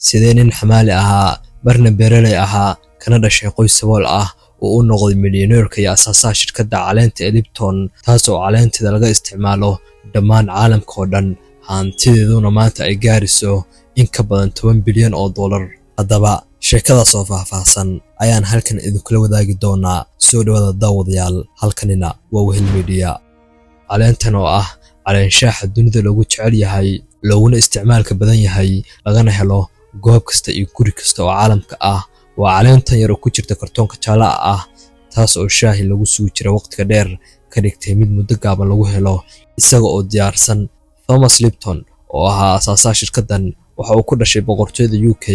sidee nin xamaali ahaa marna beeraley ahaa kana dhashay qoys sabool ah oo u noqday milyaneerka iyo asaasaha shirkadda caleenta ee Lipton taas oo caleenteeda laga isticmaalo dhammaan caalamka oo dhan hantideeduna maanta ay gaariso in ka badan $10 bilyan. haddaba sheekadaas oo faahfaahsan ayaan halkan idinkula wadaagi doonaa. soo dhawaada daawadayaal, halkanina waa Wehel Media. caleentan oo ah caleen shaaxa dunida lagu jecel yahay looguna isticmaalka badan yahay lagana helo goob kasta iyo guri kasta oo caalamka ah, waa caleentan yar oo ku jirta kartoonka jaalaha ah taas oo shaahi lagu sugi jiray waqtiga dheer ka dhigtay mid muddo gaaban lagu helo isaga oo diyaarsan. Thomas Lipton oo ahaa asaasaha shirkaddan waxa uu ku dhashay boqortooyada UK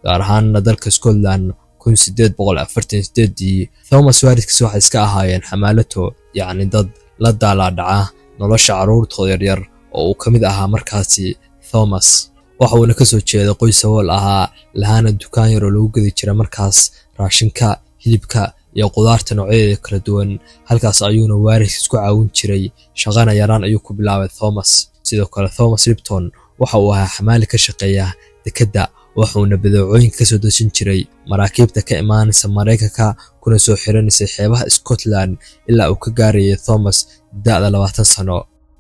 gaar ahaan dalka Scotland 1848. Thomas waalidkiis waxay iska ahaayeen xamaalato, yacni dad la dhaca nolosha carruurtooda yaryar oo uu ka mid ahaa markaasi. Thomas waxa uu ka soo jeeday qoys sabool ahaa lahaana dukaan yar oo lagu gadi jiray markaas raashinka, hilibka iyo qudaarta noocyadeeda kala duwan. halkaas ayuuna waalidkiis ku caawin jiray shaqana yaraan ayuu ku bilaabay Thomas. sidoo kale Thomas Lipton waxa uu ahaa xamaali ka shaqeeya dekedda, wuxuuna badeecooyin ka soo dejin jiray maraakiibta ka imaanaysa Mareykanka kuna soo xiranaysa xeebaha Scotland ilaa uu ka gaarayay Thomas da'da 20 sano.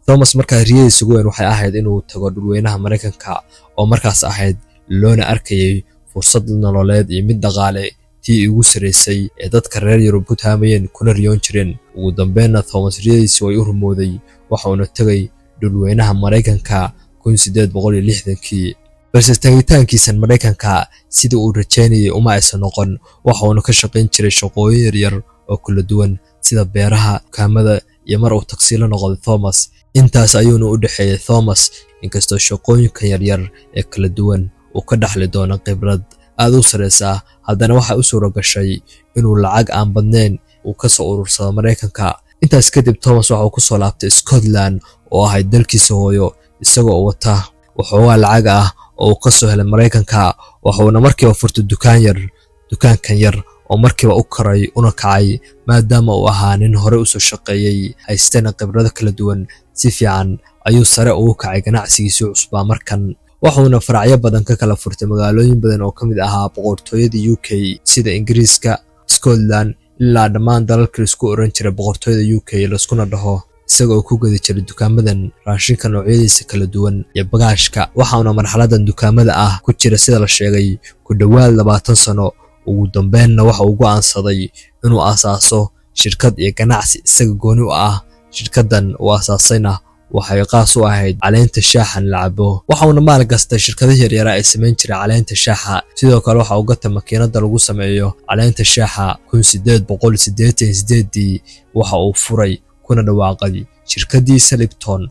Thomas markaa riyadiisa ugu weyn waxay ahayd inuu tago dhulweynaha Mareykanka oo markaas ahayd loona arkayay fursad nololeed iyo mid dhaqaale tii ugu sareysay ee dadka reer Yurub ku taamayeen kuna riyoon jireen. ugu dambeynna Thomas riyadiisa way u rumowday, waxaana tagay dhulweynaha Mareykanka 1860. balse tagitaankiisan Mareykanka sidii uu rajaynayay uma aysan noqon. waxaana ka shaqayn jiray shaqooyin yaryar oo kala duwan sida beeraha, dukaamada iyo mar uu taksiilo noqday Thomas. intaas ayuuna u dhaxeeyay Thomas inkastoo shaqooyinka yaryar ee kala duwan uu ka dhaxli doono khibrad aad u sareysa, haddana waxa u suura gashay inuu lacag aan badnayn uu ka soo urursado Mareykanka. intaas kadib Thomas waxa uu ku soo laabtay Scotland oo ahayd dalkiisa hooyo isagoo wata waxoogaa lacag ah oo uu ka soo helay Mareykanka. wuxuuna markiiba furtay dukaankan yar oo markiiba u koray una kacay maadaama uu ahaa nin hore u soo shaqeeyay haystana khibrado kala duwan. si fiican ayuu sare ugu kacay ganacsigiisa cusbaa markan, wuxuuna faracyo badan ka kala furtay magaalooyin badan oo ka mid ahaa boqortooyada UK sida Ingiriiska, Scotland ilaa dhammaan dalalka isku oran jiray boqortooyada UK laskuna dhaho, isagoo ku gadi jiray dukaamadan raashinka noocyadiisa kala duwan iyo bagaashka. waxaana marxaladan dukaamada ah ku jira sida la sheegay ku dhawaad 20 sano. ugu dambeynna waxa uu go'aansaday inuu asaaso shirkad iyo ganacsi isaga gooni u ah. shirkaddan uu asaasayna waxay qaas u ahayd caleenta shaaxa la cabo, waxaana maal kasta shirkadaha yaryar ay sameyn jiray caleenta shaaxa. sidoo kale waxa uu gatay makiinada lagu sameeyo caleenta shaaxa 1888. waxa uu furay kuna dhawaaqay shirkadiisa Lipton.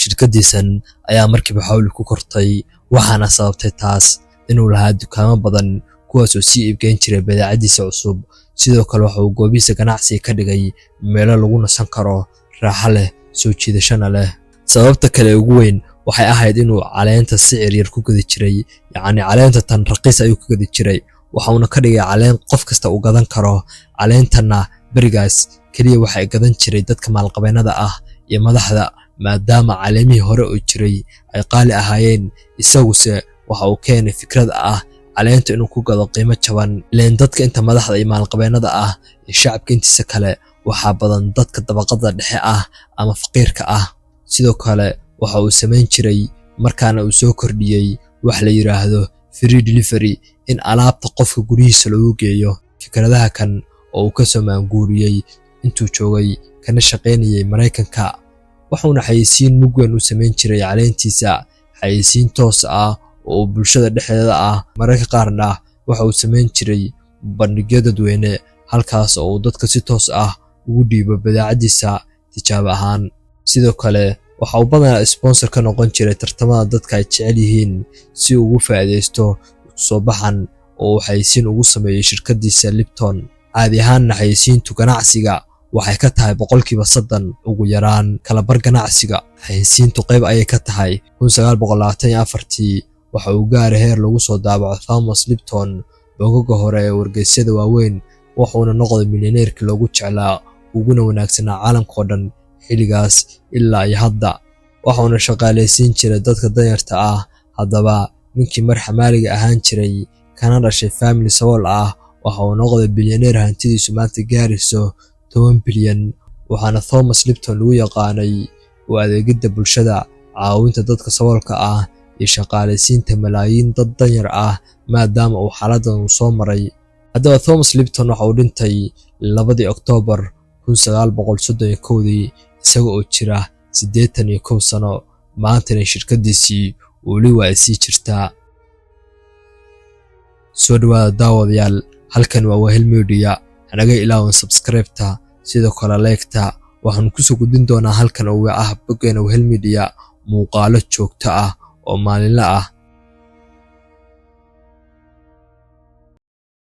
shirkadiisan ayaa markiiba xawli ku kortay, waxaana sababtay taas inuu lahaa dukaamo badan kuwaas oo sii iibgeyn jiray badeecadiisa cusub. sidoo kale waxa uu goobihiisa ganacsiga ka dhigay meelo lagu nasan karo, raaxo leh, soo jiidashana leh. sababta kale ugu weyn waxay ahayd inuu caleenta sicir yar ku gadi jiray, yacni caleenta tan raqiis ayuu ku gadi jiray, waxaana ka dhigay caleen qof kasta uu gadan karo. caleentana berigaas kaliya waxay gadan jiray dadka maalqabeennada ah iyo madaxda maadaama caleemihii hore oo jiray ay qaali ahaayeen. isaguse waxa uu keenay fikrad ah caleenta inuu ku gado qiimo jaban, ileen dadka inta madaxda iyo maalqabeennada ah iyo shacabka intiisa kale waxaa badan dadka dabaqada dhexe ah ama faqiirka ah. sidoo kale waxa uu sameyn jiray markaana uu soo kordhiyay wax la yiraahdo free delivery, in alaabta qofka gurigiisa loogu geeyo. fikradaha kan oo uu ka soo maanguuriyay intuu joogay kana shaqaynayay Mareykanka. wuxuuna xayeysiin mug weyn u sameyn jiray caleentiisa, xayeysiin toos ah oo bulshada dhexdeeda ah. mararka qaarna waxa uu sameyn jiray bandhigyo dadweyne halkaas oo uu dadka si toos ah ugu dhiibo badeecadiisa tijaabo ahaan. sidoo kale waxa uu badanaa sponsor ka noqon jiray tartamada dadka ay jecel yihiin si uu ugu faa'iideysto soo baxan oo uu xayeysiin ugu sameeyay shirkadiisa Lipton. caadi ahaanna xayeysiintu ganacsiga waxay ka tahay 30% ugu yaraan kala bar ganacsiga. xayeysiintu qayb ayay ka tahay. 1924 waxa uu gaaray heer lagu soo daabaco Thomas Lipton bogagga hore ee wargeysyada waaweyn, wuxuuna noqday milyaneerkii loogu jeclaa uguna wanaagsanaa caalamka oo dhan xilligaas ilaa iyo hadda. waxaana shaqaaleysiin jiray dadka danyarta ah. haddaba ninkii mar xamaaliga ahaan jiray kana dhashay family sabool ah waxa uu noqday bilyaneer hantidiisu maanta gaarayso 10 bilyan waxaana Thomas Lipton lagu yaqaanay u adeegidda bulshada caawinta dadka saboolka ah iyo shaqaaleysiinta malaayiin dad danyar ah maadaama uu xaaladdan soo maray haddaba Thomas Lipton waxa uu dhintay 2 Oktoobar 1931 isaga oo jira 81 sano maantana shirkadiisii weli waa sii jirtaa soo dhawaada daawadayaal halkan waa Wahel Media hanaga ilaawan subscribe-ta sidoo kale like-ta waxaan ku soo gudbin doonaa halkan oo ah boggeena Wahel Media muuqaalo joogto ah oo maalinle ah